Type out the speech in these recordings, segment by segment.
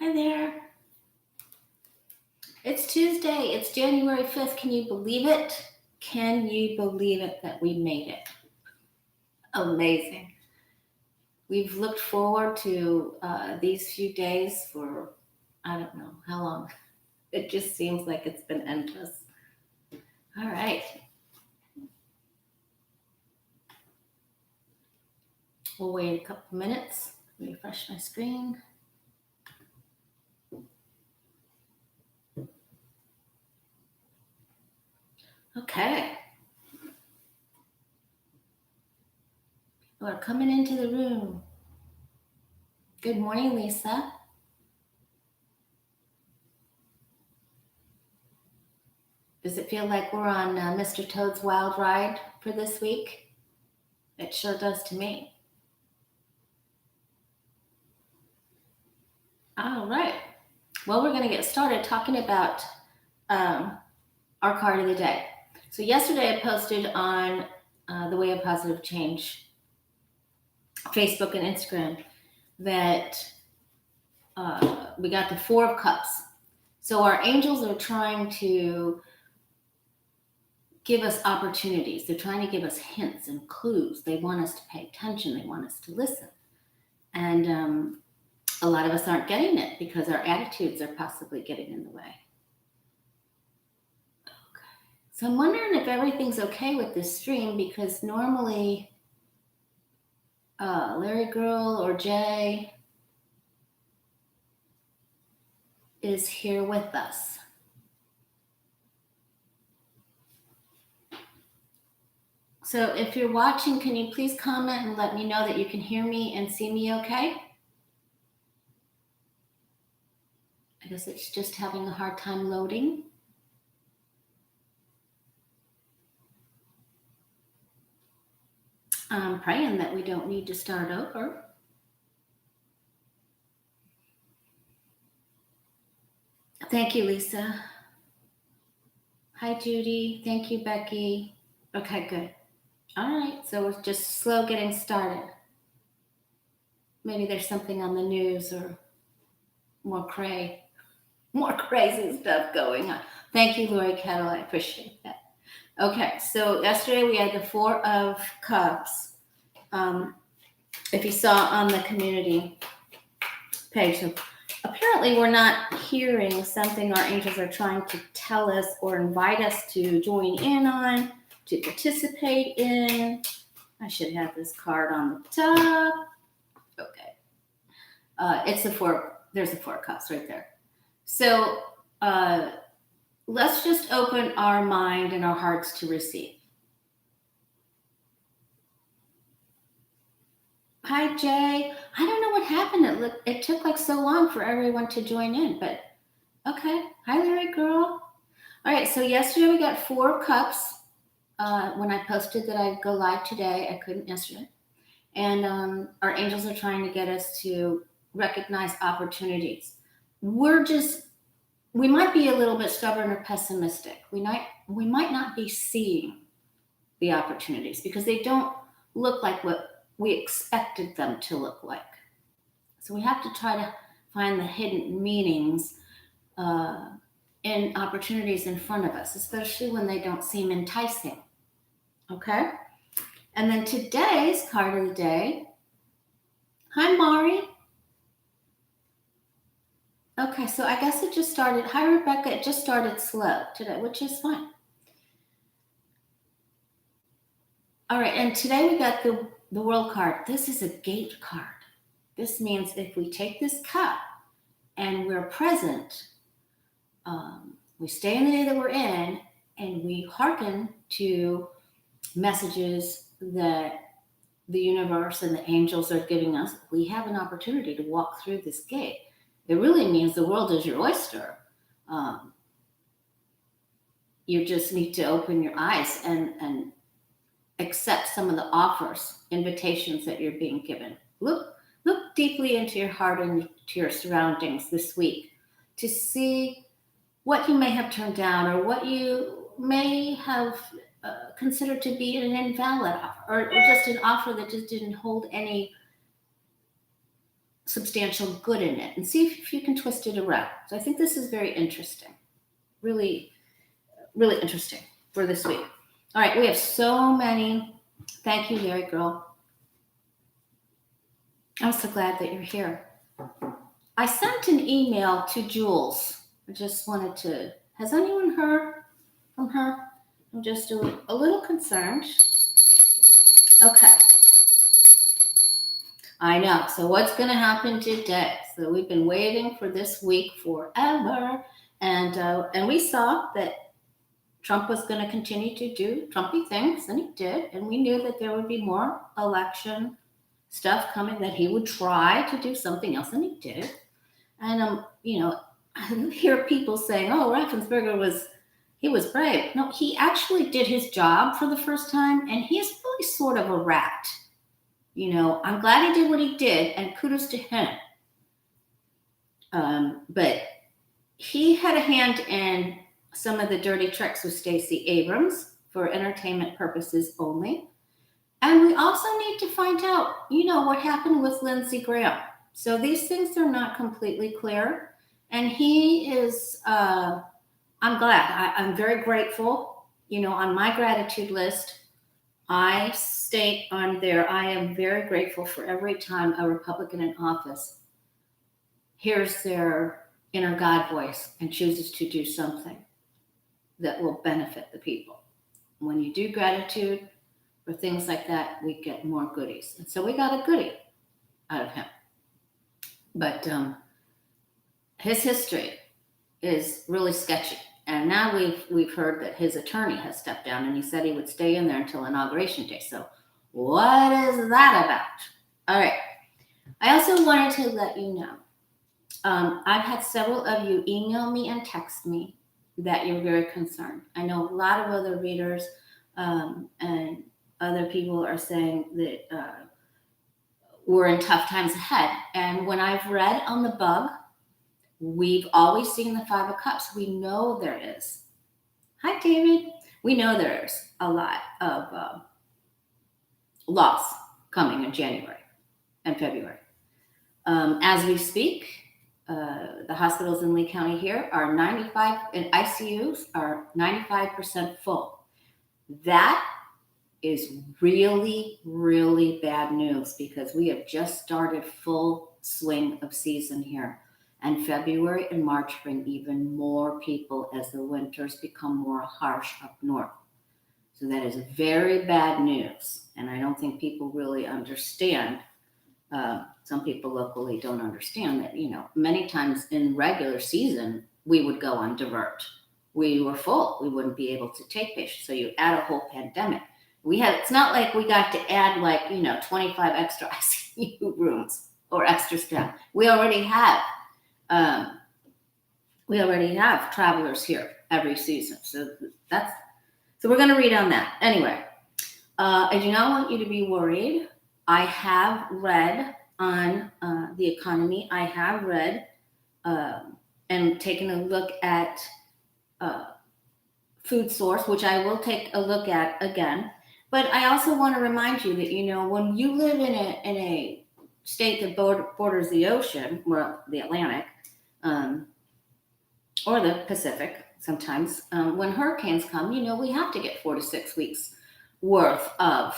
Hi there. It's Tuesday. It's January 5th. Can you believe it? Can you believe it that we made it? Amazing. We've looked forward to these few days for, I don't know how long. It just seems like it's been endless. All right. We'll wait a couple minutes. Refresh my screen. Okay. People are coming into the room. Good morning, Lisa. Does it feel like we're on Mr. Toad's Wild Ride for this week? It sure does to me. All right. Well, we're going to get started talking about our card of the day. So yesterday I posted on the Way of Positive Change Facebook and Instagram that we got the Four of Cups. So our angels are trying to give us opportunities. They're trying to give us hints and clues. They want us to pay attention. They want us to listen. And a lot of us aren't getting it because our attitudes are possibly getting in the way. Okay. So I'm wondering if everything's okay with this stream, because normally Larry Girl or Jay is here with us. So if you're watching, can you please comment and let me know that you can hear me and see me okay? I guess it's just having a hard time loading. I'm praying that we don't need to start over. Thank you, Lisa. Hi, Judy. Thank you, Becky. Okay, good. All right, so we're just slow getting started. Maybe there's something on the news or more crazy stuff going on. Thank you, Lori Kettle. I appreciate that. Okay, so yesterday we had the Four of Cups. If you saw on the community page, so apparently we're not hearing something our angels are trying to tell us or invite us to join in on, to participate in. I should have this card on the top. Okay. It's the four, there's the Four of Cups right there. So let's just open our mind and our hearts to receive. Hi, Jay. I don't know what happened. It took like so long for everyone to join in, but okay. Hi, Larry Girl. All right, so yesterday we got Four of Cups. When I posted that I'd go live today, I couldn't yesterday. And our angels are trying to get us to recognize opportunities. We might be a little bit stubborn or pessimistic. We might not be seeing the opportunities because they don't look like what we expected them to look like. So we have to try to find the hidden meanings in opportunities in front of us, especially when they don't seem enticing. Okay? And then today's card of the day. Hi, Mari. Okay, so I guess it just started. Hi, Rebecca. It just started slow today, which is fine. All right, and today we got the World card. This is a gate card. This means if we take this cup and we're present, we stay in the day that we're in, and we hearken to messages that the universe and the angels are giving us, we have an opportunity to walk through this gate. It really means the world is your oyster. You just need to open your eyes and accept some of the offers, invitations that you're being given. Look deeply into your heart and to your surroundings this week to see what you may have turned down or what you may have considered to be an invalid offer or just an offer that just didn't hold any substantial good in it and see if you can twist it around. So I think this is very interesting. Really, really interesting for this week. All right, we have so many. Thank you, Larry Girl. I'm so glad that you're here. I sent an email to Jules. I just wanted to. Has anyone heard from her? I'm just a little concerned. Okay. I know. So what's going to happen today? So we've been waiting for this week forever, and we saw that Trump was going to continue to do Trumpy things, and he did. And we knew that there would be more election stuff coming, that he would try to do something else, and he did. And I hear people saying, "Oh, Raffensperger was brave." No, he actually did his job for the first time, and he's really sort of a rat. I'm glad he did what he did, and kudos to him. But he had a hand in some of the dirty tricks with Stacey Abrams for entertainment purposes only. And we also need to find out, what happened with Lindsey Graham. So these things are not completely clear. And he is, I'm glad. I'm very grateful. On my gratitude list, I state on there, I am very grateful for every time a Republican in office hears their inner God voice and chooses to do something that will benefit the people. When you do gratitude for things like that, we get more goodies. And so we got a goodie out of him. But his history is really sketchy. And now we've heard that his attorney has stepped down, and he said he would stay in there until Inauguration Day. So what is that about? All right. I also wanted to let you know, I've had several of you email me and text me that you're very concerned. I know a lot of other readers and other people are saying that we're in tough times ahead. And when I've read on the bug, we've always seen the Five of Cups. We know there is. Hi, David. We know there's a lot of loss coming in January and February. As we speak, the hospitals in Lee County here are 95, and ICUs are 95% full. That is really, really bad news, because we have just started full swing of season here. And February and March bring even more people as the winters become more harsh up north. So that is very bad news. And I don't think people really understand. Some people locally don't understand that, many times in regular season, we would go on divert. We were full. We wouldn't be able to take patients. So you add a whole pandemic. It's not like we got to add 25 extra ICU rooms or extra staff. We already have travelers here every season. So we're going to read on that. Anyway, I do not want you to be worried. I have read on the economy. I have read and taken a look at food source, which I will take a look at again. But I also want to remind you that, when you live in a state that borders the ocean, or the Atlantic, or the Pacific sometimes, when hurricanes come, we have to get 4 to 6 weeks worth of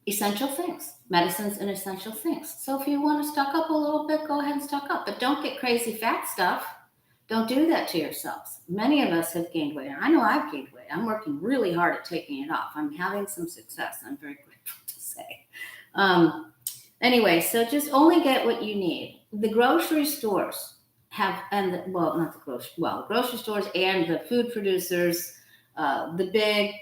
essential things, medicines and essential things. So if you want to stock up a little bit, go ahead and stock up. But don't get crazy fat stuff. Don't do that to yourselves. Many of us have gained weight. I know I've gained weight. I'm working really hard at taking it off. I'm having some success. I'm very grateful to say. Anyway, so just only get what you need. The grocery stores grocery stores and the food producers, the big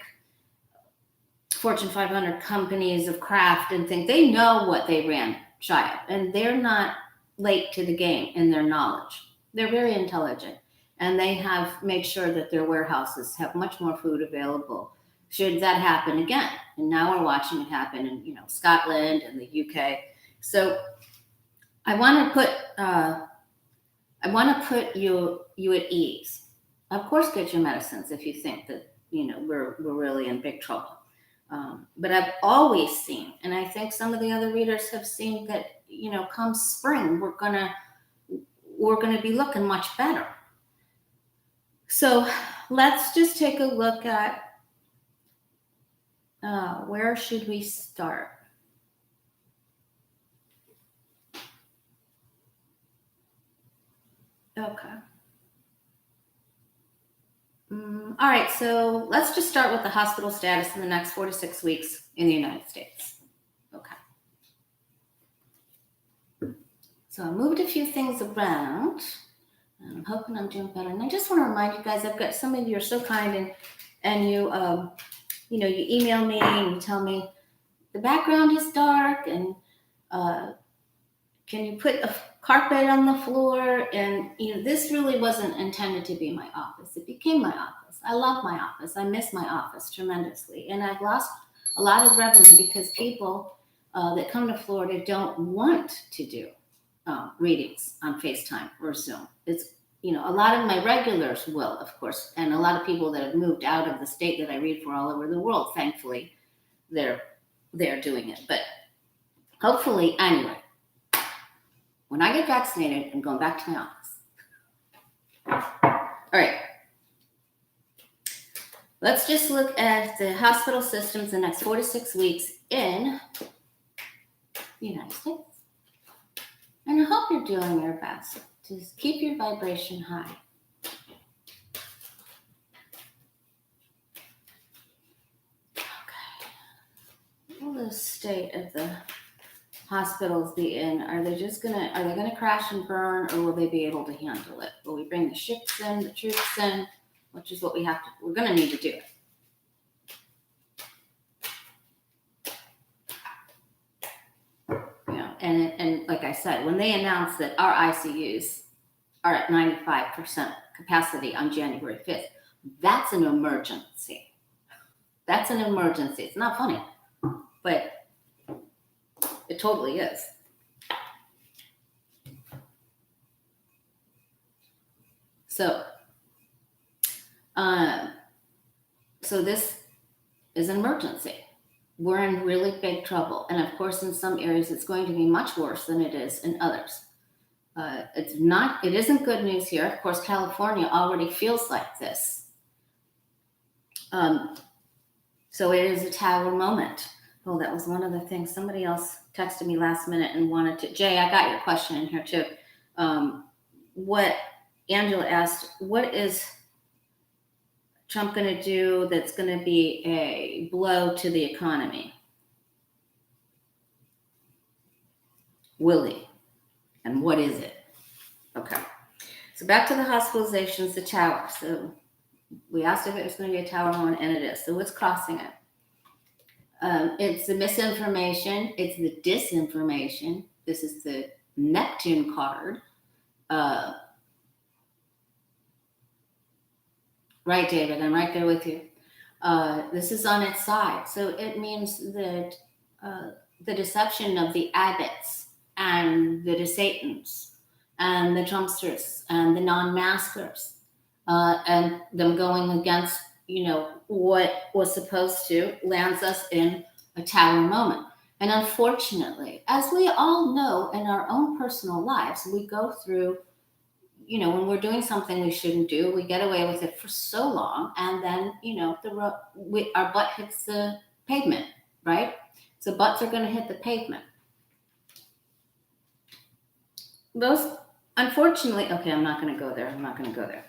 Fortune 500 companies of craft and things, they know what they ran shy of, and they're not late to the game in their knowledge. They're very intelligent, and they have made sure that their warehouses have much more food available should that happen again. And now we're watching it happen in Scotland and the UK. So I want to put you at ease. Of course, get your medicines if you think that we're really in big trouble. But I've always seen, and I think some of the other readers have seen that, come spring, we're gonna be looking much better. So let's just take a look at where should we start? Okay. All right, so let's just start with the hospital status in the next 4 to 6 weeks in the United States. Okay. So I moved a few things around. I'm hoping I'm doing better. And I just want to remind you guys, I've got some of you are so kind, and you you email me and you tell me the background is dark, and can you put a carpet on the floor? And this really wasn't intended to be my office. It became my office. I love my office. I miss my office tremendously, and I've lost a lot of revenue because people that come to Florida don't want to do readings on FaceTime or Zoom. It's a lot of my regulars will, of course, and a lot of people that have moved out of the state that I read for all over the world. Thankfully, they're doing it. But hopefully, anyway, when I get vaccinated, I'm going back to my office. All right. Let's just look at the hospital systems the next 4 to 6 weeks in the United States. And I hope you're doing your best to keep your vibration high. Okay. What will the state of the hospitals be in? Are they gonna crash and burn, or will they be able to handle it? Will we bring the ships in, the troops in, which is what we're gonna need to do it. And like I said, when they announced that our ICUs are at 95% capacity on January 5th, that's an emergency. That's an emergency. It's not funny, but it totally is. So this is an emergency. We're in really big trouble. And of course, in some areas, it's going to be much worse than it is in others. It isn't good news here. Of course, California already feels like this. So it is a tower moment. Oh, that was one of the things. Somebody else texted me last minute and wanted to. Jay, I got your question in here too. What Angela asked, what is Trump going to do that's going to be a blow to the economy? Will he? And what is it? Okay. So back to the hospitalizations, the tower. So we asked if it was going to be a tower moment, and it is. So what's crossing it? It's the misinformation. It's the disinformation. This is the Neptune card. Right, David, I'm right there with you. This is on its side. So it means that the deception of the Abbotts and the DeSatans and the Trumpsters and the non-maskers and them going against, what was supposed to lands us in a tower moment. And unfortunately, as we all know in our own personal lives, we go through when we're doing something we shouldn't do, we get away with it for so long, and then our butt hits the pavement, right? So butts are going to hit the pavement. Those, unfortunately, okay, I'm not going to go there. Okay,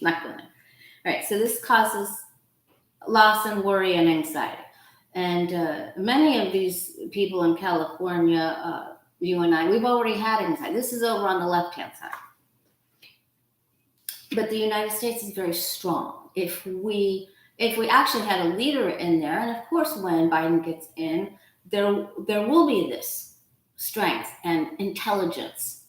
not going there. All right, so this causes loss and worry and anxiety, and many of these people in California, you and I, we've already had anxiety. This is over on the left-hand side. But the United States is very strong. If we actually had a leader in there, and of course when Biden gets in, there will be this strength and intelligence,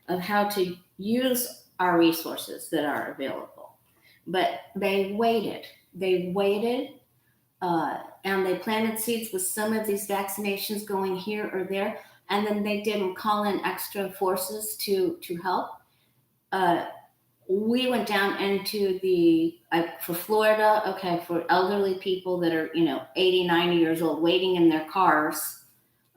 of how to use our resources that are available. But they waited, and they planted seeds with some of these vaccinations going here or there, and then they didn't call in extra forces to help. we went down into for Florida, okay, for elderly people that are, 80, 90 years old, waiting in their cars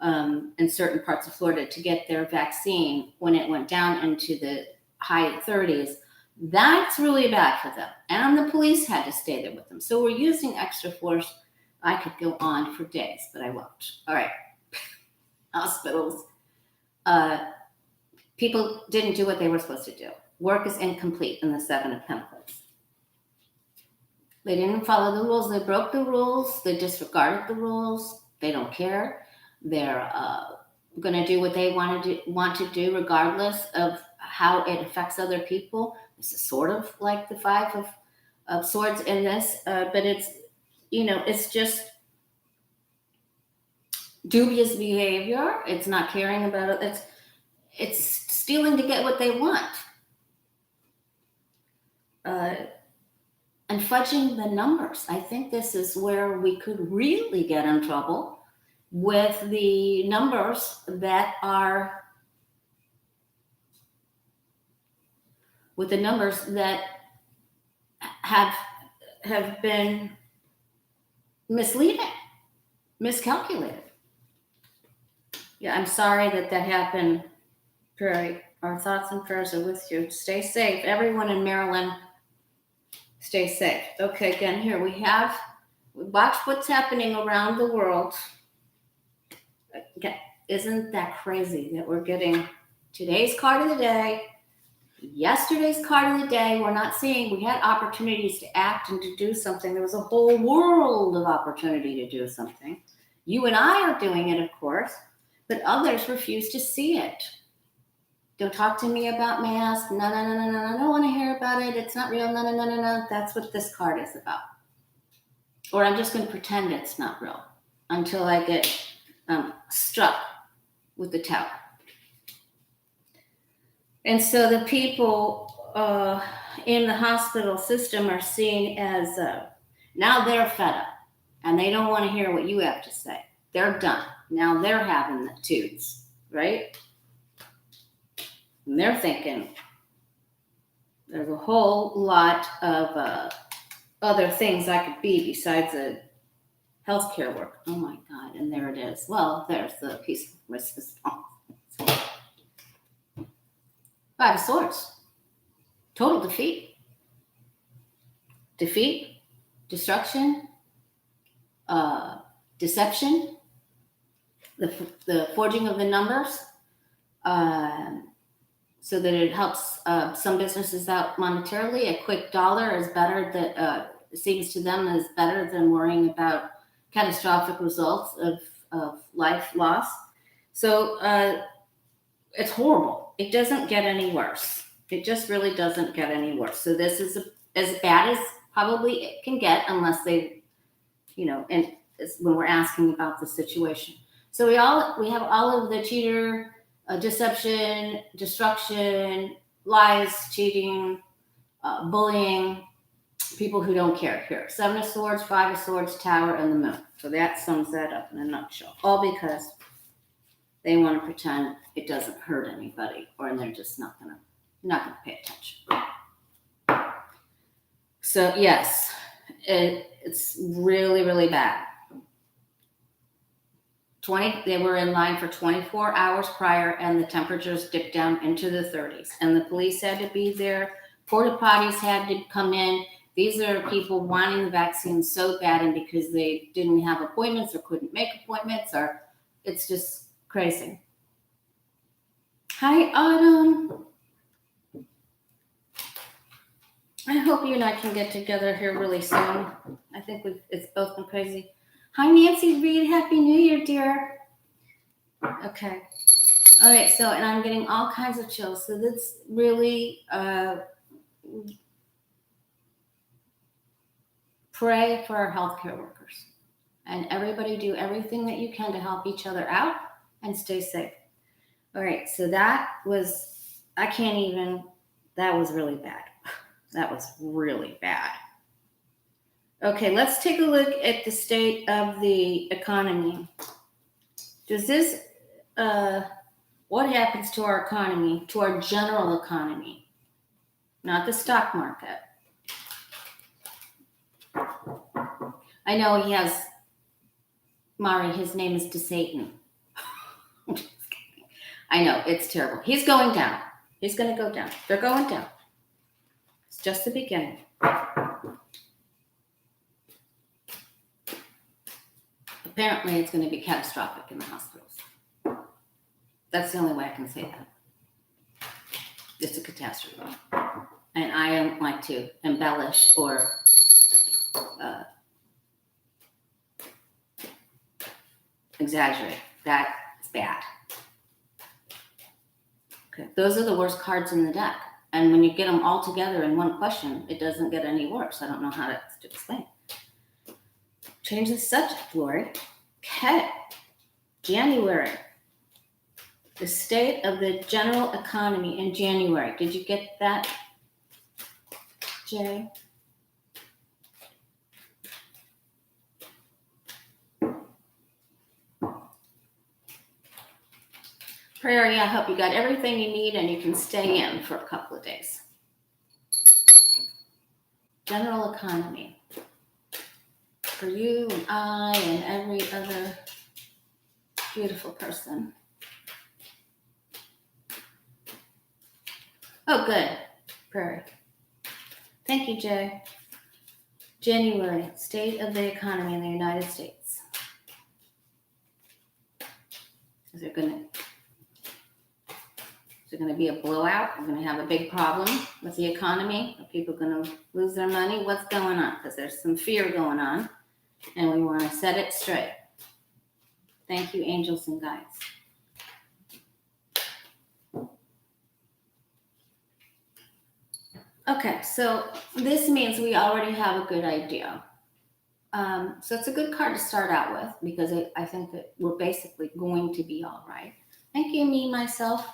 in certain parts of Florida to get their vaccine when it went down into the high 30s. That's really bad for them. And the police had to stay there with them. So we're using extra force. I could go on for days, but I won't. All right. Hospitals. People didn't do what they were supposed to do. Work is incomplete in the Seven of Pentacles. They didn't follow the rules. They broke the rules. They disregarded the rules. They don't care. They're going to do what they want to do regardless of how it affects other people. This is sort of like the Five of Swords in this, but it's, it's just dubious behavior. It's not caring about it. It's stealing to get what they want. And fudging the numbers. I think this is where we could really get in trouble with the numbers that have been misleading, miscalculated. Yeah, I'm sorry that happened, Prairie. Our thoughts and prayers are with you. Stay safe. Everyone in Maryland, stay safe. Okay, again, here we watch what's happening around the world. Again, isn't that crazy that we're getting today's card of the day, yesterday's card of the day? We're not seeing, we had opportunities to act and to do something. There was a whole world of opportunity to do something. You and I are doing it, of course, but others refuse to see it. Don't talk to me about masks. No. I don't want to hear about it. It's not real. No. That's what this card is about. Or I'm just going to pretend it's not real until I get struck with the tower. And so the people in the hospital system are seen as, now they're fed up and they don't want to hear what you have to say. They're done. Now they're having the toots, right? And they're thinking there's a whole lot of other things I could be besides a healthcare worker. Oh my God, and there it is. Well, there's the piece of response. Five of Swords. Total defeat. Defeat, destruction, deception, the forging of the numbers, so that it helps some businesses out monetarily. A quick dollar is better, that seems to them is better than worrying about catastrophic results of life loss. So it's horrible. It doesn't get any worse. It just really doesn't get any worse. So this is as bad as probably it can get, unless they, and when we're asking about the situation. So we have all of the cheater, deception, destruction, lies, cheating, bullying, people who don't care here. Seven of Swords, Five of Swords, Tower, and the Moon. So that sums that up in a nutshell. All because they want to pretend it doesn't hurt anybody, or they're just not gonna pay attention. So yes, it's really, really bad. They were in line for 24 hours prior, and the temperatures dipped down into the 30s. And the police had to be there. Porta potties had to come in. These are people wanting the vaccine so bad, and because they didn't have appointments or couldn't make appointments, or it's just crazy. Hi, Autumn. I hope you and I can get together here really soon. I think it's both been crazy. Hi, Nancy Reed. Happy New Year, dear. Okay. All right. So, and I'm getting all kinds of chills. So that's really pray for our healthcare workers, and everybody do everything that you can to help each other out and stay safe. All right. So that was really bad. That was really bad. Okay, let's take a look at the state of the economy. Does this, what happens to our economy, to our general economy, not the stock market. I know he has, Mari, his name is to Satan. I know, it's terrible. He's going down. He's going to go down. They're going down. It's just the beginning. Apparently, it's going to be catastrophic in the hospitals. That's the only way I can say that. It's a catastrophe. And I don't like to embellish or exaggerate. That's bad. Okay, those are the worst cards in the deck. And when you get them all together in one question, it doesn't get any worse. I don't know how to explain. Change the subject, Lori. Okay. January. The state of the general economy in January. Did you get that, Jay? Prairie, I hope you got everything you need and you can stay in for a couple of days. General economy. For you and I and every other beautiful person. Oh, good. Prairie. Thank you, Jay. January, state of the economy in the United States. Is there going to be a blowout? We're going to have a big problem with the economy? Are people going to lose their money? What's going on? Because there's some fear going on, and we want to set it straight. Thank you, angels and guides. Okay, so this means we already have a good idea. So it's a good card to start out with because I think that we're basically going to be all right. Thank you, me, myself.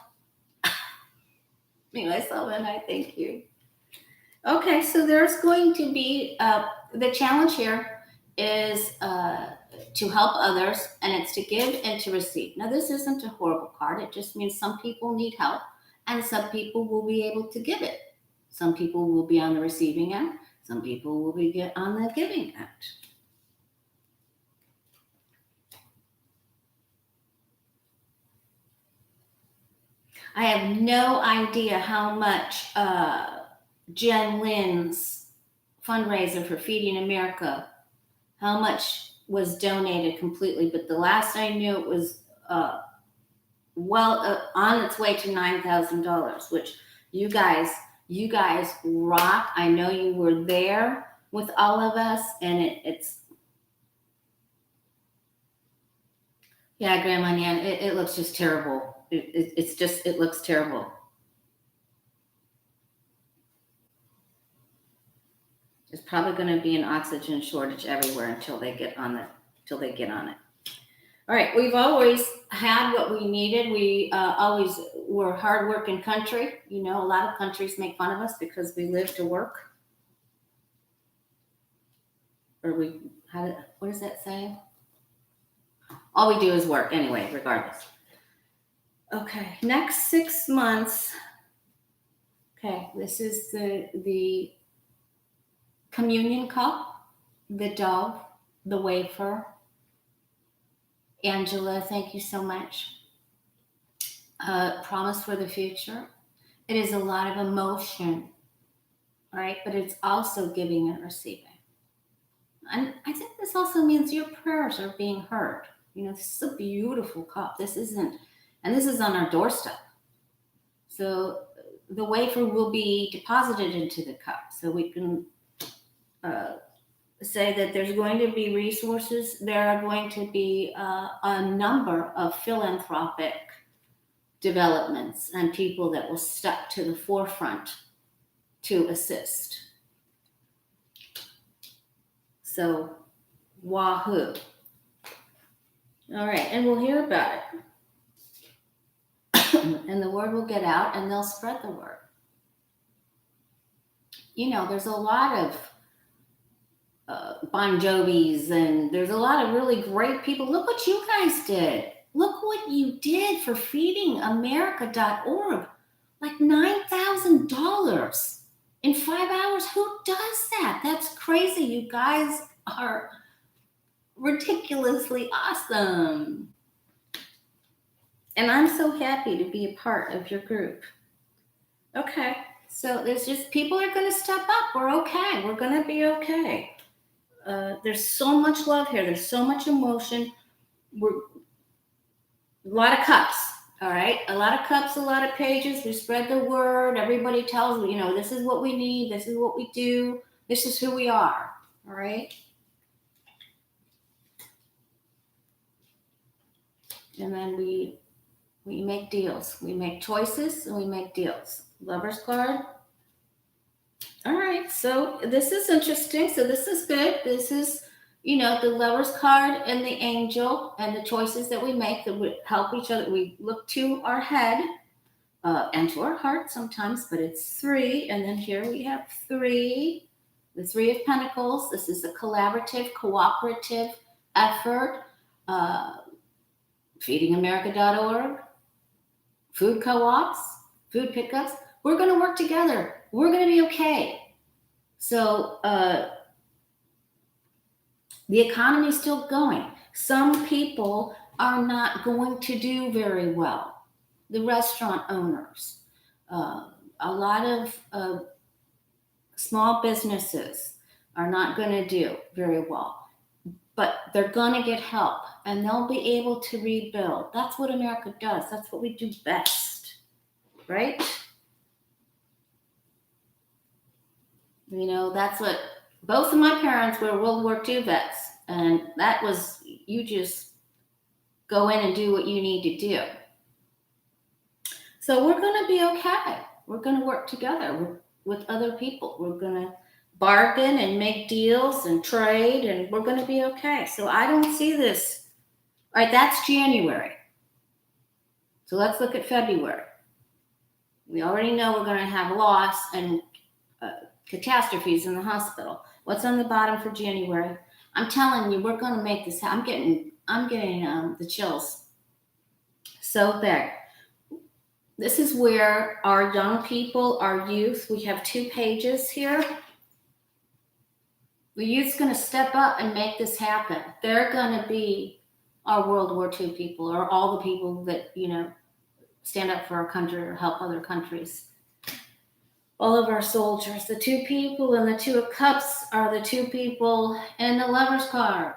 Me, myself, and I thank you. Okay, so there's going to be, the challenge here is to help others, and it's to give and to receive. Now, this isn't a horrible card. It just means some people need help, and some people will be able to give it. Some people will be on the receiving end. Some people will be on the giving end. I have no idea how much Jen Lynn's fundraiser for Feeding America, how much was donated completely, but the last I knew it was on its way to $9,000, which you guys rock. I know you were there with all of us, and it's yeah, Grandma Nan, it looks just terrible. It looks terrible. There's probably going to be an oxygen shortage everywhere until they get on it. All right, we've always had what we needed. We always were a hardworking country. You know, a lot of countries make fun of us because we live to work. Or what does that say? All we do is work anyway, regardless. Okay, next 6 months. Okay, this is the communion cup, the dove, the wafer. Angela, thank you so much. Promise for the future. It is a lot of emotion, right? But it's also giving and receiving. And I think this also means your prayers are being heard. You know, this is a beautiful cup. This is on our doorstep. So the wafer will be deposited into the cup. So we can say that there's going to be resources. There are going to be a number of philanthropic developments and people that will step to the forefront to assist. So, wahoo. All right, and we'll hear about it. And the word will get out and they'll spread the word. You know, there's a lot of Bon Jovis and there's a lot of really great people. Look what you guys did. Look what you did for feedingamerica.org. Like $9,000. In 5 hours, who does that? That's crazy. You guys are ridiculously awesome. And I'm so happy to be a part of your group. Okay, so there's just people are going to step up. We're okay. We're going to be okay. There's so much love here. There's so much emotion. We're a lot of cups. All right, a lot of cups, a lot of pages. We spread the word. Everybody tells me, this is what we need. This is what we do. This is who we are. All right. And then we make deals. We make choices and we make deals. Lover's card. All right, so this is interesting. So this is good. This is, the Lover's card and the angel and the choices that we make that would help each other. We look to our head and to our heart sometimes, but it's 3. And then here we have 3, the 3 of Pentacles. This is a collaborative, cooperative effort. FeedingAmerica.org, food co-ops, food pickups. We're going to work together. We're going to be okay. So the economy is still going. Some people are not going to do very well. The restaurant owners, a lot of small businesses are not going to do very well. But they're going to get help and they'll be able to rebuild. That's what America does. That's what we do best, right? That's what both of my parents were World War II vets. And that was, you just go in and do what you need to do. So we're going to be okay. We're going to work together with other people. We're going to bargain and make deals and trade, and we're going to be okay. So I don't see this. All right, that's January. So let's look at February. We already know we're going to have loss and catastrophes in the hospital. What's on the bottom for January? I'm telling you, we're going to make this happen. I'm getting the chills. So there. This is where our young people, our youth, we have 2 pages here. The youth's going to step up and make this happen. They're going to be our World War II people, or all the people that, stand up for our country or help other countries. All of our soldiers. The 2 people and the 2 of Cups are the 2 people in the Lover's card,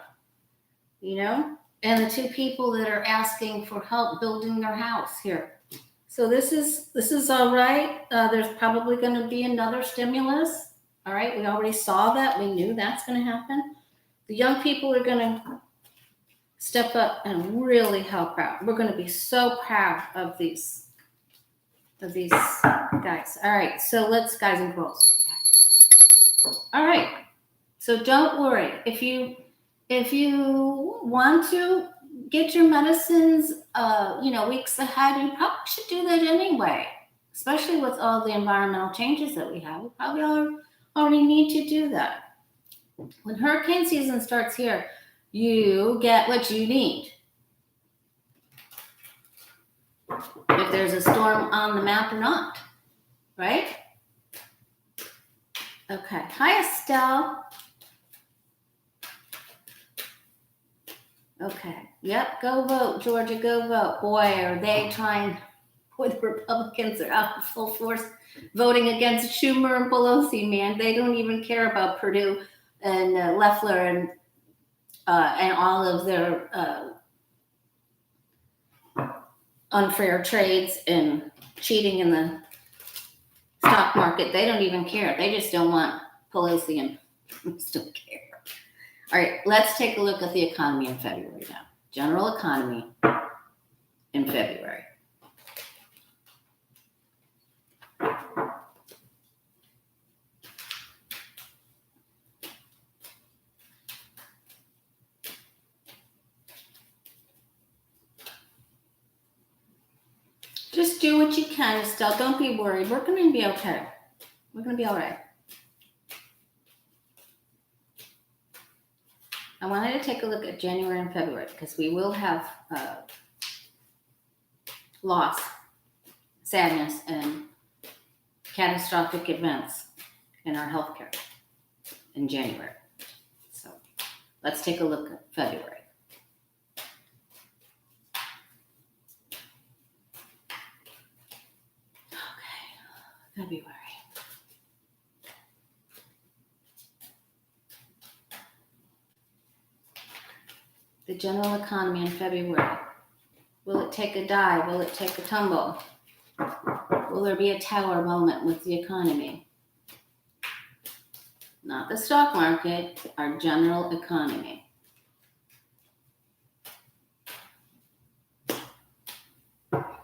and the 2 people that are asking for help building their house here. So this is all right. There's probably going to be another stimulus. All right, we already saw that. We knew that's going to happen. The young people are going to step up and really help out. We're going to be so proud of these guys. All right, so let's, guys and girls. All right, so don't worry. If you want to get your medicines, weeks ahead, you probably should do that anyway, especially with all the environmental changes that we have. We probably already need to do that. When hurricane season starts here, you get what you need. If there's a storm on the map or not, right? Okay. Hi, Estelle. Okay. Yep. Go vote, Georgia. Go vote. Boy, are they trying. Boy, the Republicans are out in full force voting against Schumer and Pelosi, man. They don't even care about Purdue and Loeffler and all of their unfair trades and cheating in the stock market. They don't even care. They just don't want Pelosi and just don't care. All right, let's take a look at the economy in February now. General economy in February. Just do what you can, Estelle. Don't be worried. We're going to be okay. We're going to be all right. I wanted to take a look at January and February because we will have loss, sadness, and catastrophic events. in our healthcare in January. So let's take a look at February. Okay, February. The general economy in February. Will it take a dive? Will it take a tumble? Will there be a tower moment with the economy? Not the stock market, our general economy.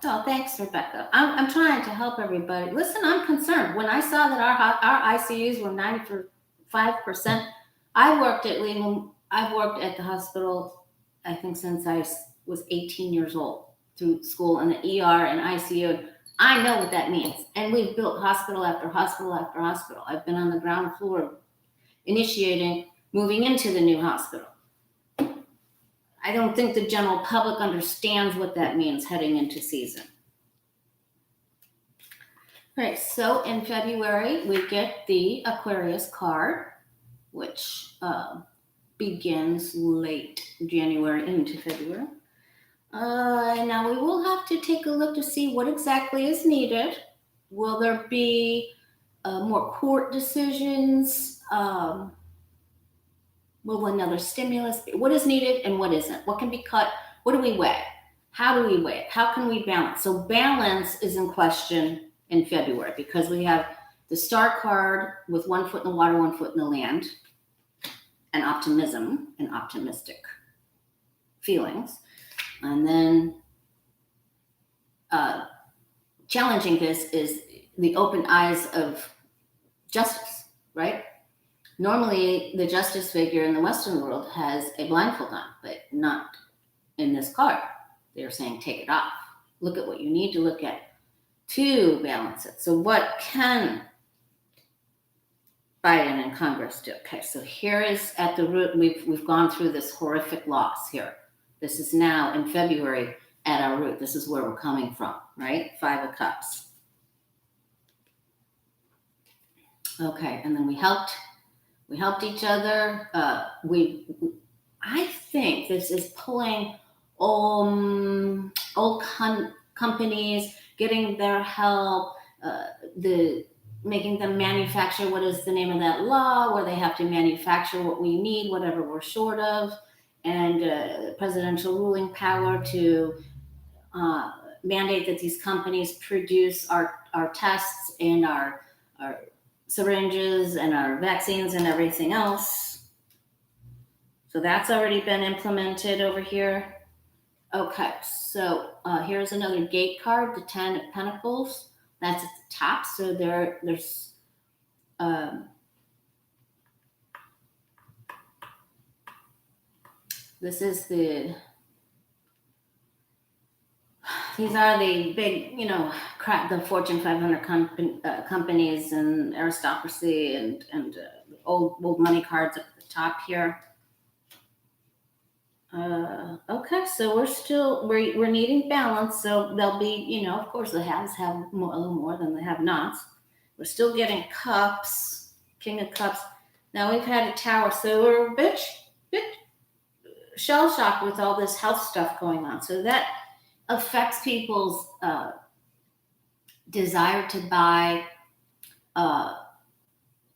Oh, thanks, Rebecca. I'm trying to help everybody. Listen, I'm concerned. When I saw that our ICUs were 95%, I've worked at the hospital, I think, since I was 18 years old, through school in the ER and ICU. I know what that means. And we've built hospital after hospital after hospital. I've been on the ground floor moving into the new hospital. I don't think the general public understands what that means heading into season. All right, so in February, we get the Aquarius card, which begins late January into February. Now we will have to take a look to see what exactly is needed. Will there be more court decisions? Will another stimulus be? What is needed and what isn't? What can be cut? What do we weigh? How do we weigh it? How can we balance? So balance is in question in February because we have the Star card with 1 foot in the water, 1 foot in the land, and optimism and optimistic feelings. And then challenging this is the open eyes of justice, right? Normally, the justice figure in the Western world has a blindfold on, but not in this card. They're saying take it off. Look at what you need to look at to balance it. So what can Biden and Congress do? Okay, so here is at the root, we've gone through this horrific loss here. This is now in February at our root. This is where we're coming from, right? 5 of Cups. Okay, and then we helped each other. I think this is pulling old companies, getting their help, making them manufacture. What is the name of that law where they have to manufacture what we need, whatever we're short of, and presidential ruling power to mandate that these companies produce our tests and our syringes and our vaccines and everything else. So that's already been implemented over here. Okay, so here's another gate card, the 10 of Pentacles. That's at the top. So there's these are the big, the Fortune 500 companies and aristocracy and old money cards up at the top here. Okay, so we're needing balance. So there'll be, of course, the haves have a little more than the have-nots. We're still getting cups, King of Cups. Now we've had a Tower, so we're a bit shell-shocked with all this health stuff going on. So that affects people's desire to buy.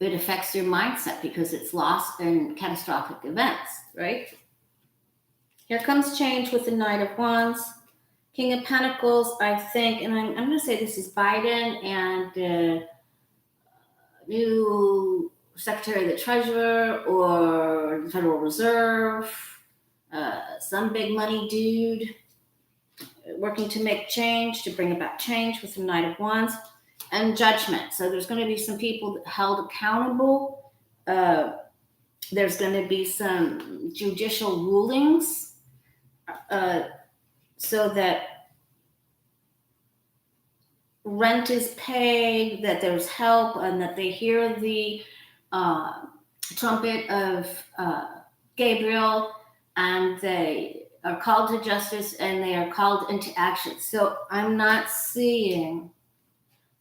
It affects your mindset because it's loss and catastrophic events, right? Here comes change with the Knight of Wands. King of Pentacles, I think, and I'm going to say this is Biden and the new Secretary of the Treasurer or the Federal Reserve, some big money dude working to make change, to bring about change with the Knight of Wands, and Judgment. So there's going to be some people held accountable. There's going to be some judicial rulings so that rent is paid, that there's help, and that they hear the trumpet of Gabriel, and they are called to justice and they are called into action. So I'm seeing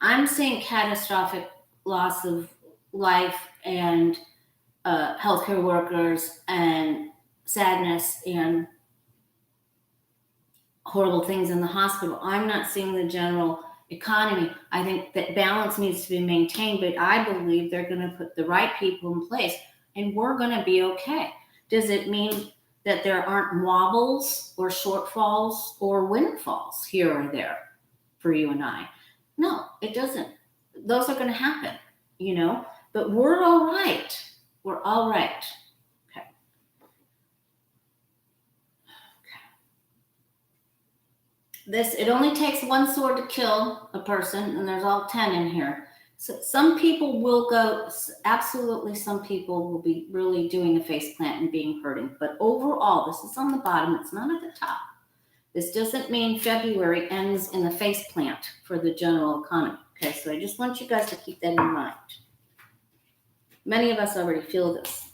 catastrophic loss of life and healthcare workers and sadness and horrible things in the hospital. I'm not seeing the general economy. I think that balance needs to be maintained, but I believe they're going to put the right people in place and we're going to be okay. Does it mean that there aren't wobbles or shortfalls or windfalls here or there for you and I? No, it doesn't. Those are going to happen, but we're all right. We're all right. Okay. It only takes one sword to kill a person, and there's all 10 in here. So some people will go, absolutely, some people will be really doing a face plant and being hurting. But overall, this is on the bottom, it's not at the top. This doesn't mean February ends in the face plant for the general economy. Okay, so I just want you guys to keep that in mind. Many of us already feel this.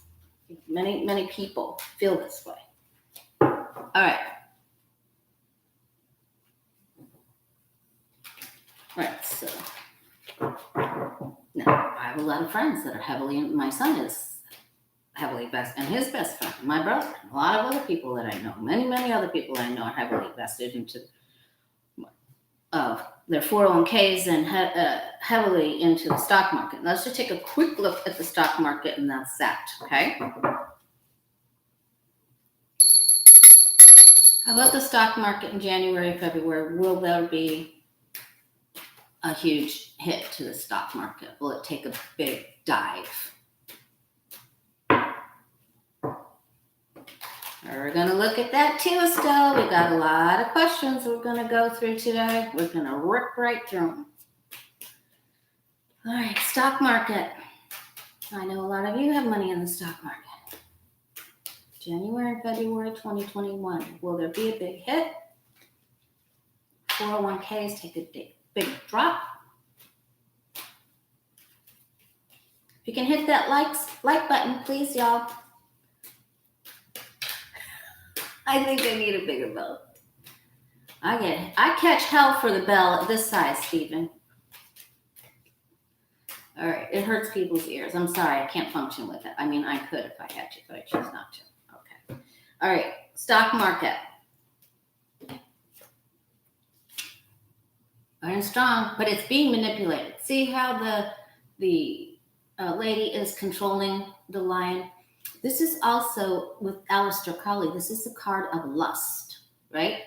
Many people feel this way. All right. Right, so now I have a lot of friends that are my son is heavily invested, and his best friend, my brother, and a lot of other people that I know, many other people I know are heavily invested into their 401ks and heavily into the stock market. Let's just take a quick look at the stock market, and that's that, okay? How about the stock market in January, February? Will there be a huge hit to the stock market? Will it take a big dive? We're going to look at that too still. We've got a lot of questions we're going to go through today. We're going to rip right through them. All right, stock market. I know a lot of you have money in the stock market. January and February 2021. Will there be a big hit? 401ks take a big drop. If you can hit that like button, please, y'all. I think I need a bigger bell. I catch hell for the bell at this size, Stephen. All right, it hurts people's ears. I'm sorry, I can't function with it. I mean, I could if I had to, but I choose not to. Okay. All right, stock market. Iron strong, but it's being manipulated. See how the lady is controlling the lion? This is also with Aleister Crowley. This is the card of lust, right?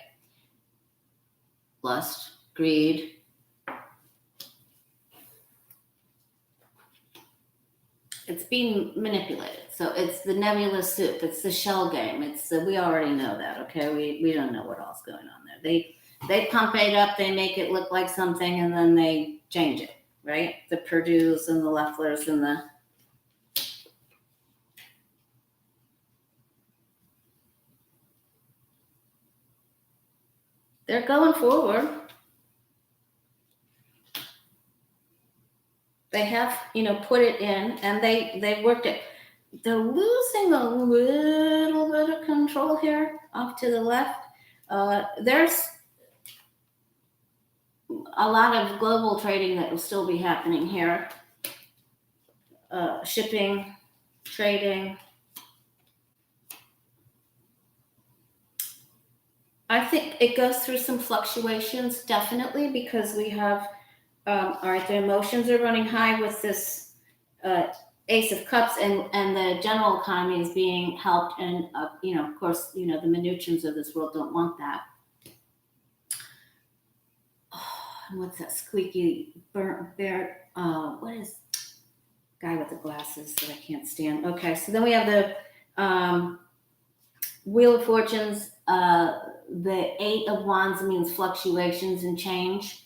Lust, greed. It's being manipulated. So it's the nebula soup. It's the shell game. We already know that, okay? We don't know what else going on there. They pump it up. They make it look like something, and then they change it, right? The Purdue's and the Lefflers and the... They're going forward. They have, put it in, and they worked it. They're losing a little bit of control here off to the left. There's a lot of global trading that will still be happening here. Shipping, trading. I think it goes through some fluctuations, definitely, because we have, all right, the emotions are running high with this Ace of Cups, and the general economy is being helped. And, of course, the Minuchins of this world don't want that. Oh, and what's that squeaky bear? What is guy with the glasses that I can't stand? Okay, so then we have the Wheel of Fortunes. The Eight of Wands means fluctuations and change.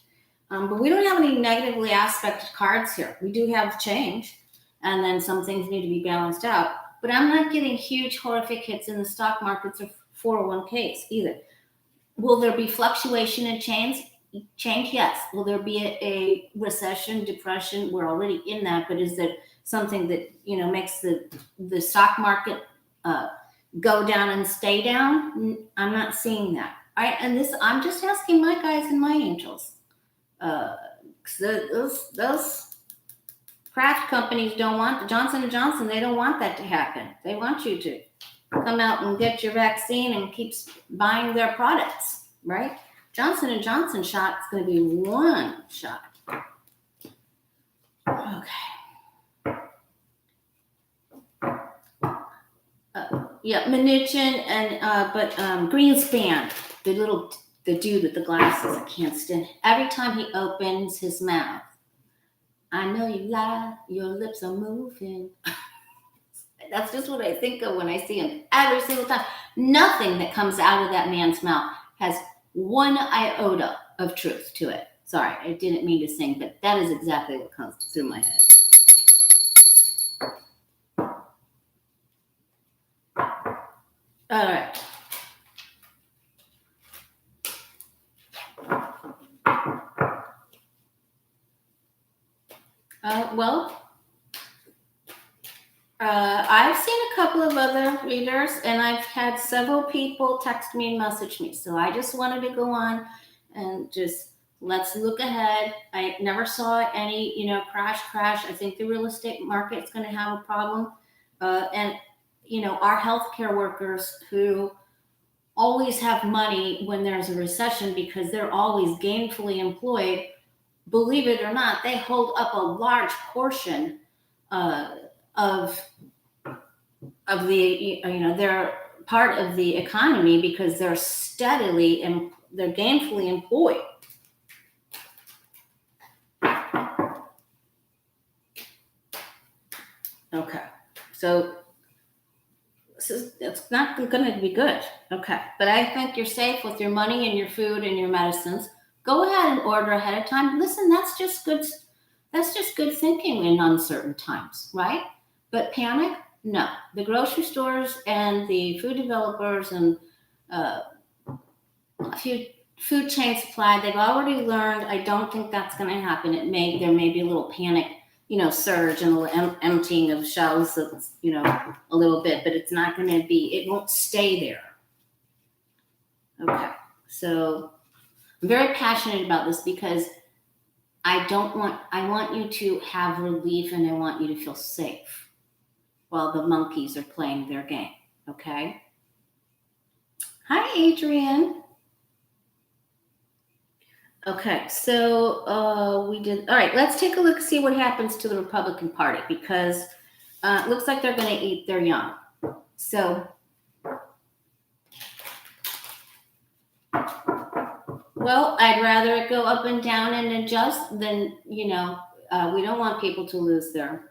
But we don't have any negatively aspected cards here. We do have change, and then some things need to be balanced out. But I'm not getting huge horrific hits in the stock markets or 401ks either. Will there be fluctuation and change? Yes. Will there be a recession, depression? We're already in that, but is there something that makes the stock market go down and stay down? I'm not seeing that. All right, and I'm just asking my guys and my angels. Those craft companies don't want Johnson & Johnson. They don't want that to happen. They want you to come out and get your vaccine and keep buying their products, right? Johnson & Johnson shot is going to be one shot. Okay. Yeah, Mnuchin and Greenspan, the dude with the glasses, I can't stand. Every time he opens his mouth, I know you lie, your lips are moving. That's just what I think of when I see him every single time. Nothing that comes out of that man's mouth has one iota of truth to it. Sorry, I didn't mean to sing, but that is exactly what comes through my head. All right. I've seen a couple of other readers, and I've had several people text me and message me. So I just wanted to go on and just let's look ahead. I never saw any, crash. I think the real estate market is going to have a problem. And our healthcare workers who always have money when there's a recession because they're always gainfully employed, believe it or not, they hold up a large portion of the, they're part of the economy because they're they're gainfully employed. Okay, so it's not going to be good. Okay, but I think you're safe with your money and your food and your medicines. Go ahead and order ahead of time. Listen, that's just good thinking in uncertain times, right? But panic? No. The grocery stores and the food developers and food chain supply, they've already learned. I don't think that's going to happen. There may be a little panic, surge and a little emptying of shelves, a little bit, but it's not going to be, it won't stay there. Okay. So I'm very passionate about this because I want you to have relief and I want you to feel safe while the monkeys are playing their game. Okay. Hi, Adrian. Okay, so we did. All right, let's take a look, see what happens to the Republican Party because it looks like they're going to eat their young. So, well, I'd rather it go up and down and adjust than, we don't want people to lose their.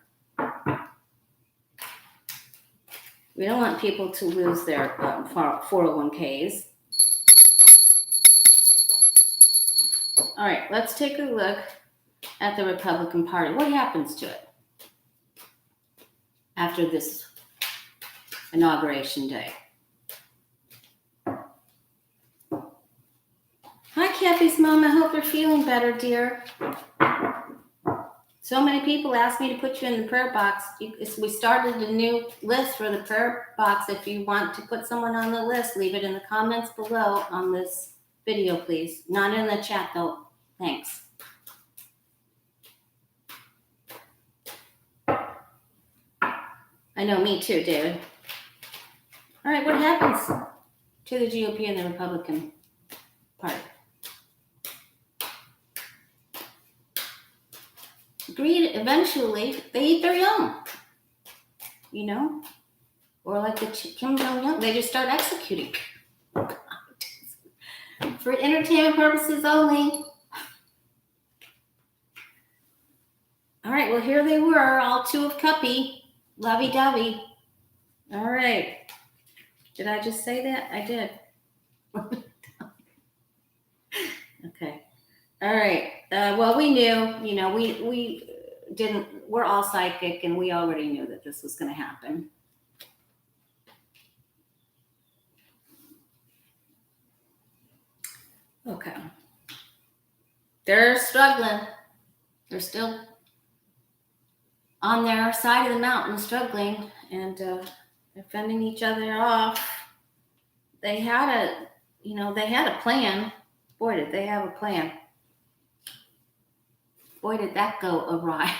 We don't want people to lose their 401ks. All right, let's take a look at the Republican Party. What happens to it after this inauguration day? Hi, Kathy's mom. I hope you're feeling better, dear. So many people asked me to put you in the prayer box. We started a new list for the prayer box. If you want to put someone on the list, leave it in the comments below on this video, please. Not in the chat, though. Thanks. I know, me too, David. All right, what happens to the GOP and the Republican Party? Greed, eventually, they eat their young. Or like the Kim Jong-un, they just start executing. For entertainment purposes only. All right, well, here they were, all two of Cuppy, lovey-dovey. All right. Did I just say that? I did. Okay. All right. Well, we knew, we're all psychic, and we already knew that this was going to happen. Okay. They're struggling. They're still on their side of the mountain struggling, and they're fending each other off. They had a plan. Boy, did they have a plan. Boy, did that go awry.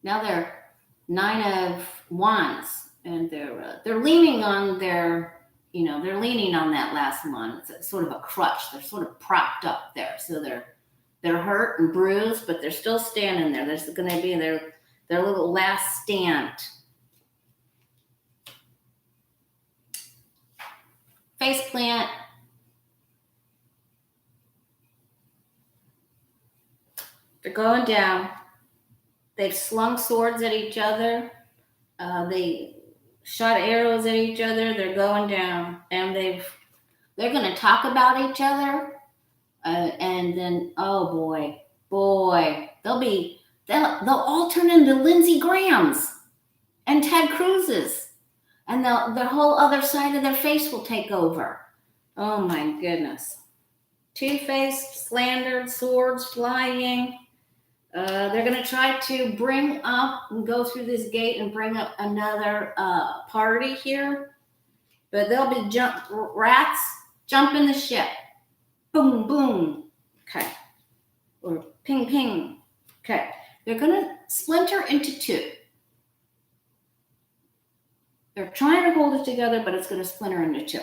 Now they're 9 of Wands, and they're leaning on they're leaning on that last one. It's sort of a crutch. They're sort of propped up there, so they're hurt and bruised, but they're still standing there. There's going to be their little last stand. Face plant. They're going down. They've slung swords at each other. They shot arrows at each other. They're going down, and they're going to talk about each other, and then boy, they'll all turn into Lindsey Grahams and Ted Cruz's, and the whole other side of their face will take over. Oh my goodness. Two-faced, slandered, swords flying. They're going to try to bring up and go through this gate and bring up another party here. But they'll be rats jumping the ship. Boom, boom. Okay. Or ping, ping. Okay. They're going to splinter into two. They're trying to hold it together, but it's going to splinter into two.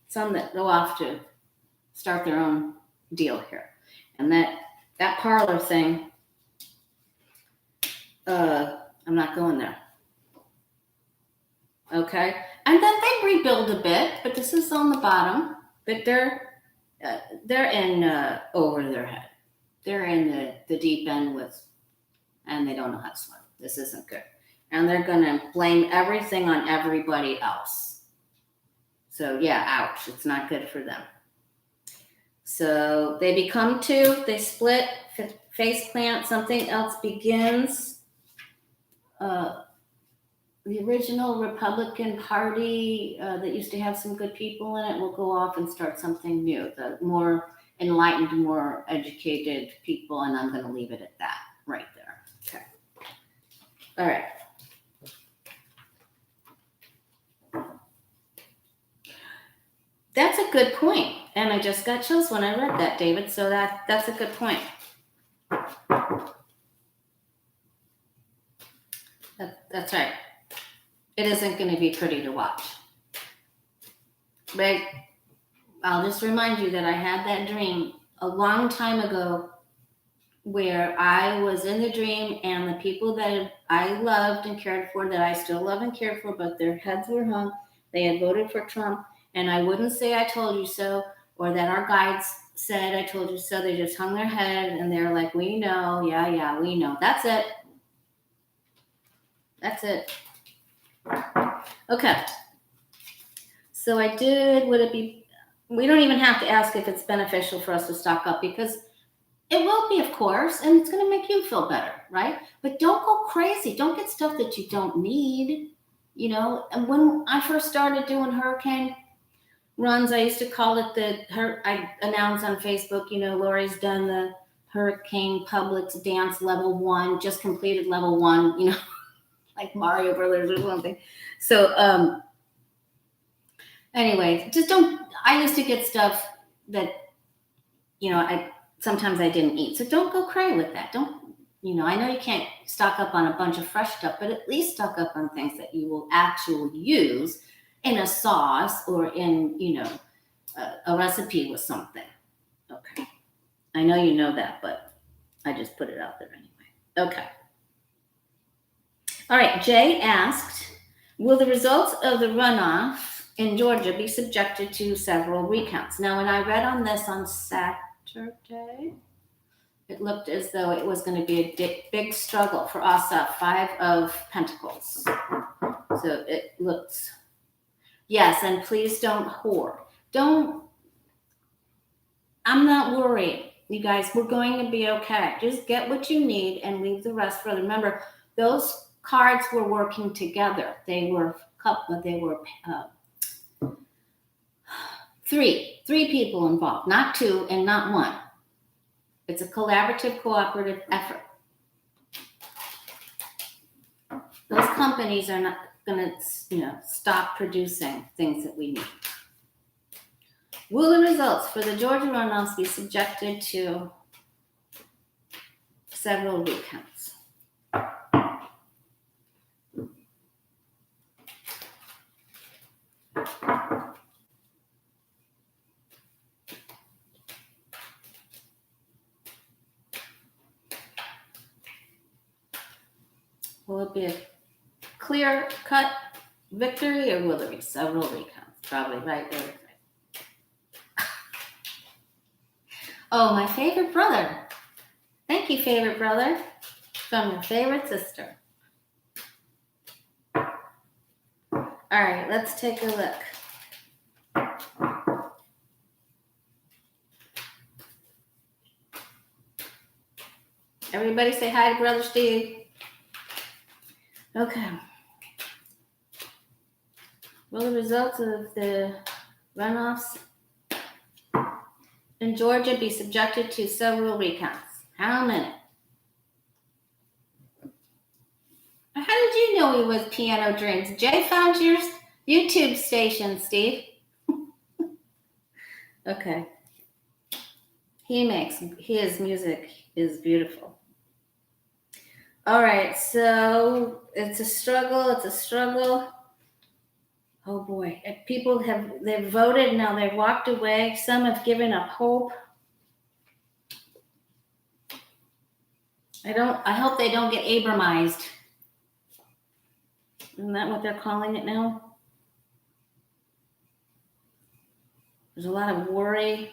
Some that go off to start their own deal here. And that parlor thing, I'm not going there. Okay. And then they rebuild a bit, but this is on the bottom. But they're in over their head. They're in the deep end and they don't know how to swim. This isn't good. And they're going to blame everything on everybody else. So yeah, ouch. It's not good for them. So they become two. They split, face plant, something else begins. The original Republican Party that used to have some good people in it will go off and start something new. The more enlightened, more educated people, and I'm going to leave it at that right there. Okay. All right. That's a good point. And I just got chills when I read that, David. So that's a good point. That's right. It isn't going to be pretty to watch. But I'll just remind you that I had that dream a long time ago where I was in the dream and the people that I loved and cared for, that I still love and care for, but their heads were hung. They had voted for Trump, and I wouldn't say I told you so, or that our guides said I told you so. They just hung their head and they're like, we know, yeah, we know. That's it. That's it. Okay. So I did, we don't even have to ask if it's beneficial for us to stock up, because it will be, of course, and it's going to make you feel better, right? But don't go crazy. Don't get stuff that you don't need, And when I first started doing hurricane runs, I used to call it I announced on Facebook, Lori's done the Hurricane Publix Dance Level 1, just completed Level 1, like Mario Brothers or something. So anyway, I used to get stuff that, sometimes I didn't eat. So don't go crazy with that. I know you can't stock up on a bunch of fresh stuff, but at least stock up on things that you will actually use in a sauce or in, a recipe with something. Okay. I know you know that, but I just put it out there anyway. Okay. All right. Jay asked, will the results of the runoff in Georgia be subjected to several recounts? Now, when I read on this on Saturday, it looked as though it was going to be a big struggle for Asa, 5 of Pentacles. So it looks, yes, and please don't hoard. I'm not worried, you guys. We're going to be okay. Just get what you need and leave the rest for them. Remember, those cards were working together. They were three people involved, not 2 and not 1. It's a collaborative, cooperative effort. Those companies are not going to, stop producing things that we need. Will the results for the Georgia runoffs be subjected to several recounts? Will it be a clear-cut victory, or will there be several recounts? Probably right there. Oh, my favorite brother. Thank you, favorite brother, from your favorite sister. All right, let's take a look. Everybody say hi to Brother Steve. Okay. Will the results of the runoffs in Georgia be subjected to several recounts? How many? How did you know he was Piano Dreams? Jay found your YouTube station, Steve. Okay. His music is beautiful. All right, so it's a struggle. Oh boy, they've voted, now they've walked away. Some have given up hope. I hope they don't get Abramized. Isn't that what they're calling it now? There's a lot of worry.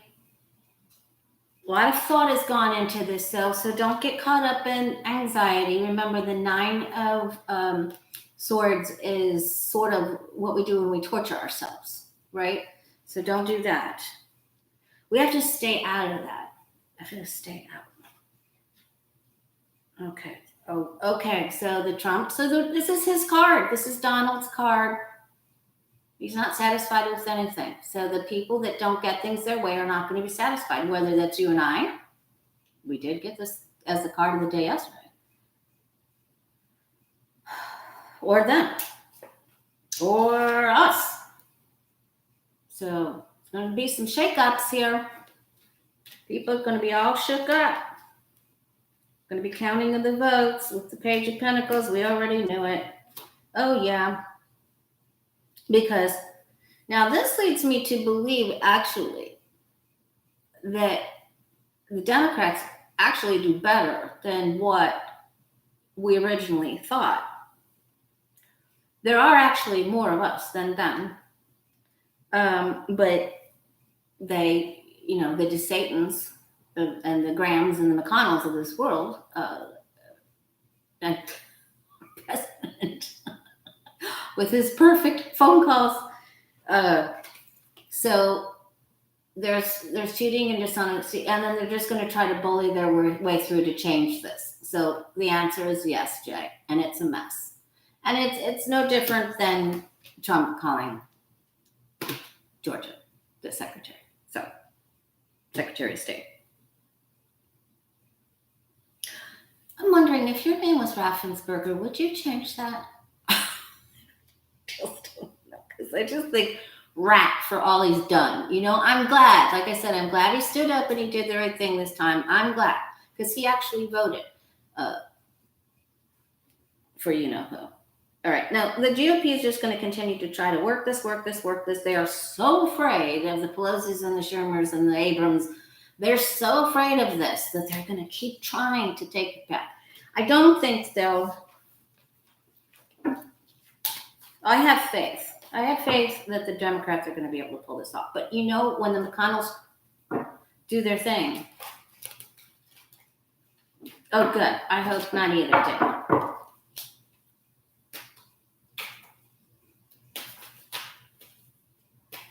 A lot of thought has gone into this, though, so don't get caught up in anxiety. Remember, the 9 of Swords is sort of what we do when we torture ourselves, right? So don't do that. We have to stay out of that. I have to stay out. Okay. Oh, okay. So this is his card. This is Donald's card. He's not satisfied with anything. So the people that don't get things their way are not going to be satisfied, whether that's you and I. We did get this as the card of the day yesterday. Or them. Or us. So it's going to be some shakeups here. People are going to be all shook up. Going to be counting of the votes with the Page of Pentacles. We already knew it. Oh, yeah. Because now this leads me to believe, actually, that the Democrats actually do better than what we originally thought. There are actually more of us than them. But they, the DeSatans and the Grahams and the McConnells of this world, and president with his perfect phone calls. So there's cheating and dishonesty, and then they're just going to try to bully their way through to change this. So the answer is yes, Jay, and it's a mess. And it's no different than Trump calling Georgia the secretary. So, Secretary of State. I'm wondering, if your name was Raffensperger, would you change that? Because I just think rat for all he's done. I'm glad. Like I said, I'm glad he stood up and he did the right thing this time. I'm glad because he actually voted for who. All right. Now, the GOP is just going to continue to try to work this. They are so afraid of the Pelosi's and the Schumer's and the Abrams. They're so afraid of this that they're going to keep trying to take it back. I don't think they'll. I have faith. That the Democrats are going to be able to pull this off. But when the McConnells do their thing. Oh, good. I hope not either did.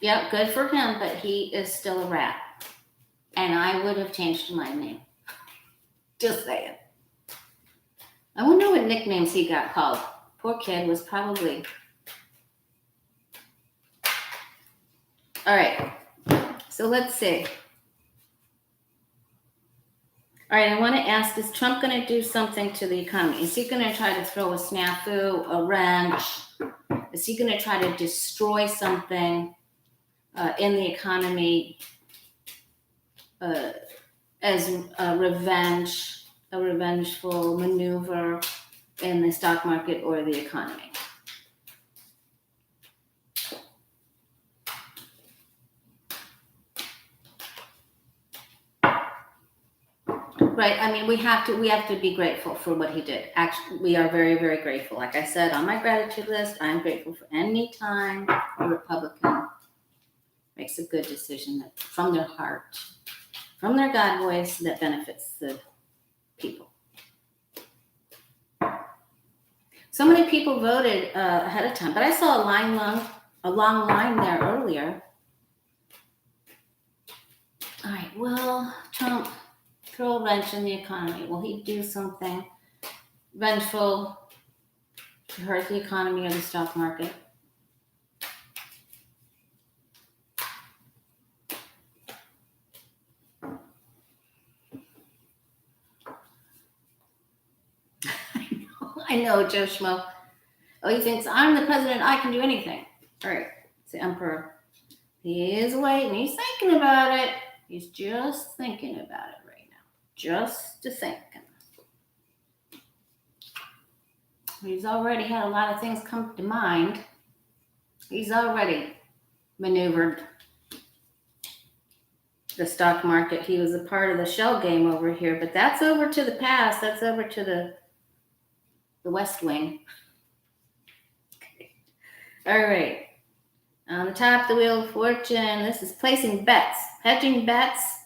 Yep, good for him, but he is still a rat. And I would have changed my name. Just saying. I wonder what nicknames he got called. Poor kid was probably... All right. So let's see. All right, I want to ask, is Trump going to do something to the economy? Is he going to try to throw a snafu, a wrench? Is he going to try to destroy something in the economy as a revengeful maneuver in the stock market or the economy? Right. I mean, we have to be grateful for what he did. Actually, we are very, very grateful. Like I said on my gratitude list, I'm grateful for any time a Republican makes a good decision that from their heart, from their God voice that benefits the people. So many people voted ahead of time, but I saw a long line there earlier. All right. Will Trump throw a wrench in the economy? Will he do something vengeful to hurt the economy or the stock market? I know, Joe Schmo. Oh, he thinks I'm the president. I can do anything. All right. It's the emperor. He is waiting. He's thinking about it. He's just thinking about it right now. Just to thinking. He's already had a lot of things come to mind. He's already maneuvered the stock market. He was a part of the shell game over here, but that's over to the past. That's over to the West Wing. Okay. All right. On the top of the Wheel of Fortune, this is placing bets, hedging bets,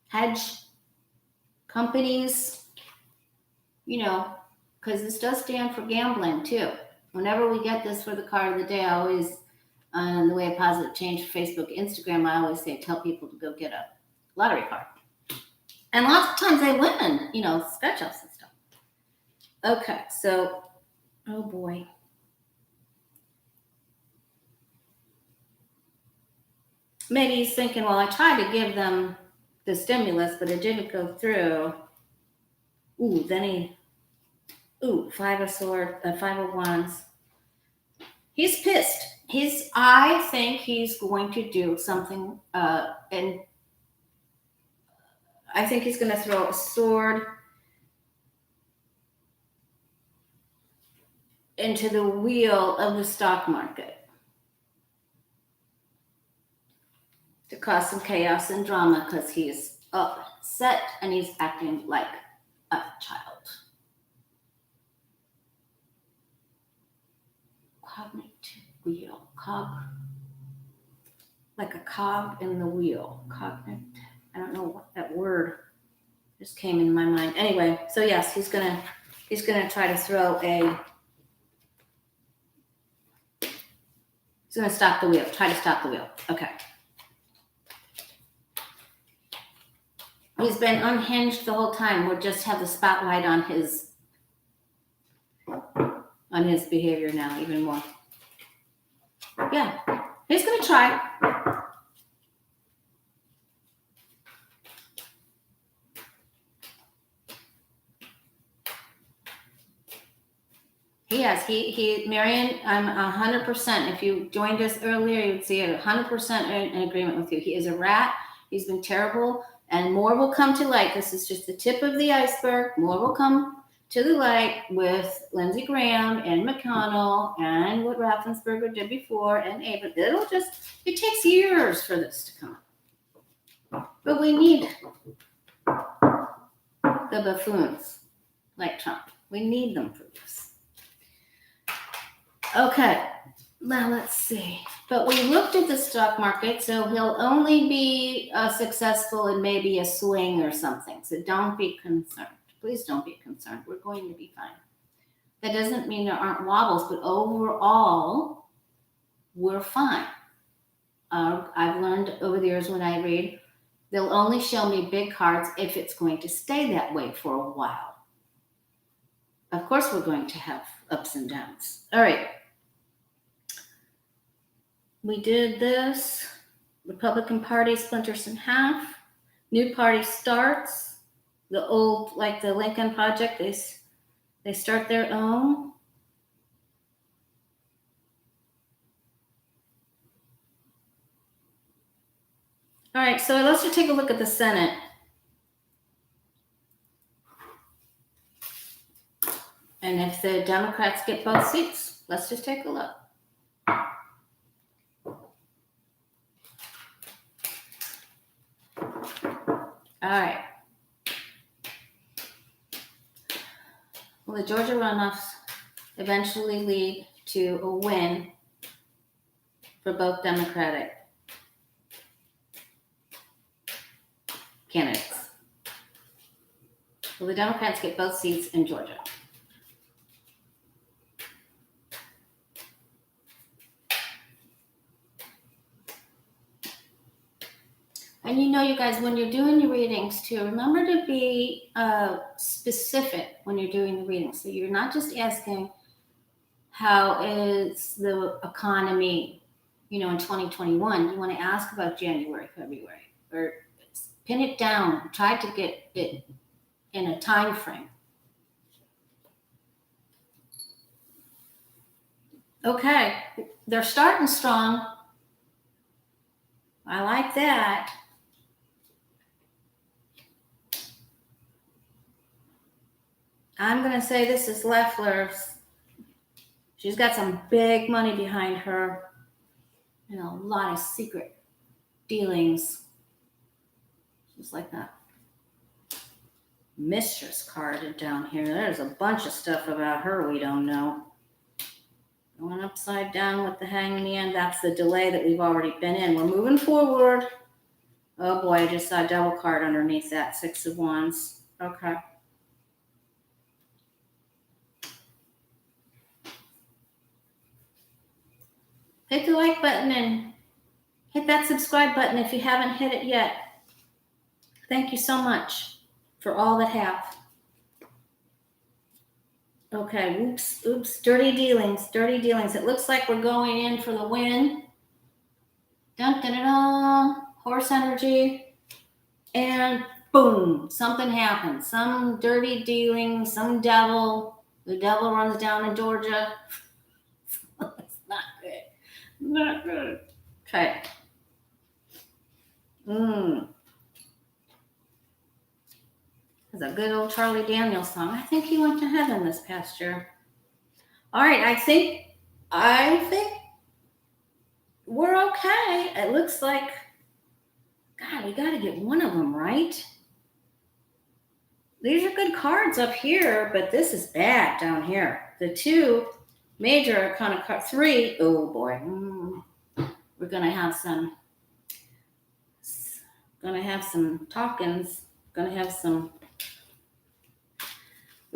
hedge companies, because this does stand for gambling too. Whenever we get this for the card of the day, I always, on the way of positive change for Facebook, Instagram, I always say, tell people to go get a lottery card. And lots of times they win, scratch offs and stuff. Okay, so, oh boy. Maybe he's thinking, well, I tried to give them the stimulus, but it didn't go through. Five of Wands. He's pissed. I think he's going to do something, and I think he's going to throw a sword into the wheel of the stock market to cause some chaos and drama because he's upset and he's acting like a child. Cognitive wheel. Like a cog in the wheel. Cognitive. I don't know what that word just came in my mind. Anyway, so yes, he's gonna try to throw he's gonna stop the wheel. Try to stop the wheel. Okay. He's been unhinged the whole time. We'll just have the spotlight on his behavior now, even more. Yeah, he's gonna try. Yes, Marion, I'm 100%. If you joined us earlier, you would see it 100% in agreement with you. He is a rat. He's been terrible, and more will come to light. This is just the tip of the iceberg. More will come to the light with Lindsey Graham and McConnell and what Raffensperger did before and Abe. It takes years for this to come up. But we need the buffoons like Trump. We need them for this. Okay, now let's see. But we looked at the stock market, so he'll only be successful in maybe a swing or something. So don't be concerned. Please don't be concerned. We're going to be fine. That doesn't mean there aren't wobbles, but overall, we're fine. I've learned over the years when I read, they'll only show me big cards if it's going to stay that way for a while. Of course, we're going to have ups and downs. All right. We did this. Republican Party splinters in half. New party starts. The old, like the Lincoln Project, they start their own. All right, so let's just take a look at the Senate. And if the Democrats get both seats, let's just take a look. All right. Will the Georgia runoffs eventually lead to a win for both Democratic candidates? Will the Democrats get both seats in Georgia? And you guys, when you're doing your readings too, remember to be specific when you're doing the readings. So you're not just asking, how is the economy, in 2021? You want to ask about January, February, or pin it down. Try to get it in a time frame. Okay, they're starting strong. I like that. I'm going to say this is Leffler's. She's got some big money behind her. A lot of secret dealings. Just like that mistress card down here. There's a bunch of stuff about her we don't know. Going upside down with the hangman. That's the delay that we've already been in. We're moving forward. Oh boy, I just saw a double card underneath that. 6 of Wands. Okay. Hit the like button and hit that subscribe button if you haven't hit it yet. Thank you so much for all that have. Okay, oops, dirty dealings. It looks like we're going in for the win. Dun, dun, dun, dun. Horse energy. And boom, something happens. Some dirty dealing, some devil. The devil runs down in Georgia. It's not good. Not good. Try it. That's a good old Charlie Daniels song. I think he went to heaven this past year. All right, I think we're okay. It looks like, God, we got to get one of them right. These are good cards up here, but this is bad down here. The two major kind of cards. 3, oh boy. We're going to have some talkings. We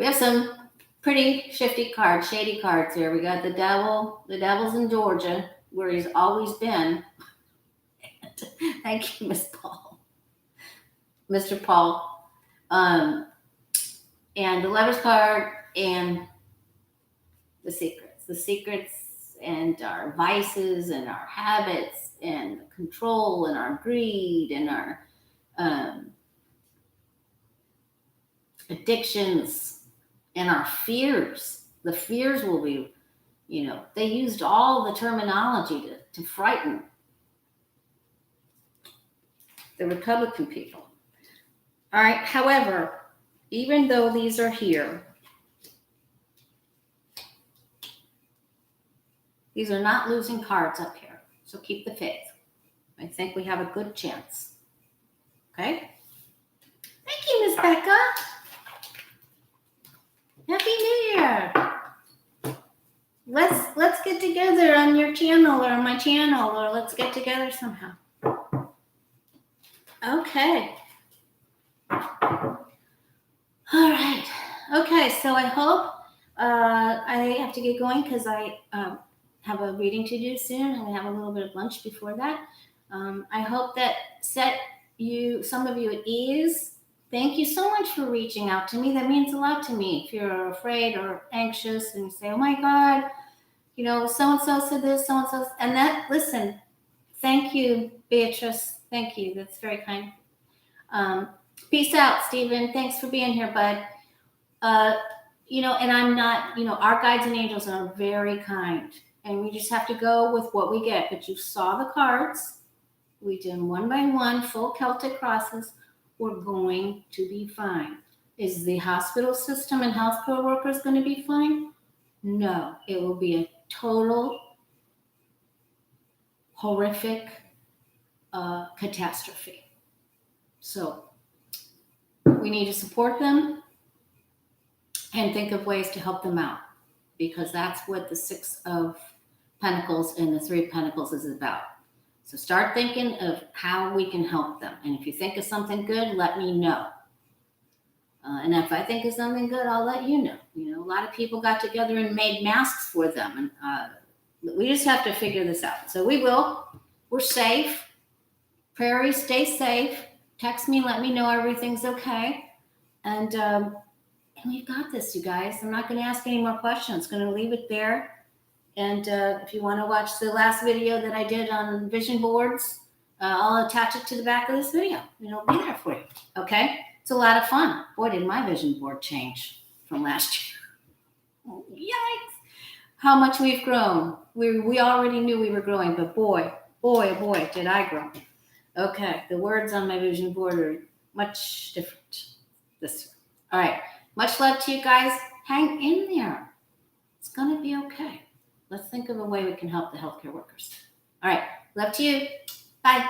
have some pretty shifty cards, shady cards here. We got the devil. The devil's in Georgia, where he's always been. Thank you, Mr. Paul. And the Lovers card and the secrets. The secrets and our vices and our habits and control and our greed and our addictions and our fears. The fears will be, they used all the terminology to frighten the Republican people. All right. However, even though these are here, these are not losing cards up here. So keep the faith. I think we have a good chance. Okay? Thank you, Miss Becca. Happy New Year. Let's get together on your channel or on my channel, or let's get together somehow. Okay. All right. Okay, so I hope I have to get going because I have a reading to do soon, and I have a little bit of lunch before that. I hope that set some of you at ease. Thank you so much for reaching out to me. That means a lot to me. If you're afraid or anxious and you say, oh my God, so-and-so said this, so-and-so. And that, listen, thank you, Beatrice. Thank you. That's very kind. Peace out, Stephen. Thanks for being here, bud. And I'm not, our guides and angels are very kind. And we just have to go with what we get. But you saw the cards. We did them one by one, full Celtic crosses. We're going to be fine. Is the hospital system and healthcare workers going to be fine? No, it will be a total horrific catastrophe. So we need to support them and think of ways to help them out, because that's what the Six of Pentacles and the Three of Pentacles is about. So start thinking of how we can help them. And if you think of something good, let me know. And if I think of something good, I'll let you know. You know, a lot of people got together and made masks for them. And we just have to figure this out. So we will. We're safe. Prairie, stay safe. Text me, let me know everything's okay. And we've got this, you guys. I'm not going to ask any more questions. Going to leave it there. And if you want to watch the last video that I did on vision boards, I'll attach it to the back of this video. It'll be there for you. Okay? It's a lot of fun. Boy, did my vision board change from last year. Oh, yikes. How much we've grown. We already knew we were growing, but boy, did I grow. Okay, the words on my vision board are much different this year. All right, much love to you guys. Hang in there. It's going to be okay. Let's think of a way we can help the healthcare workers. All right, love to you. Bye.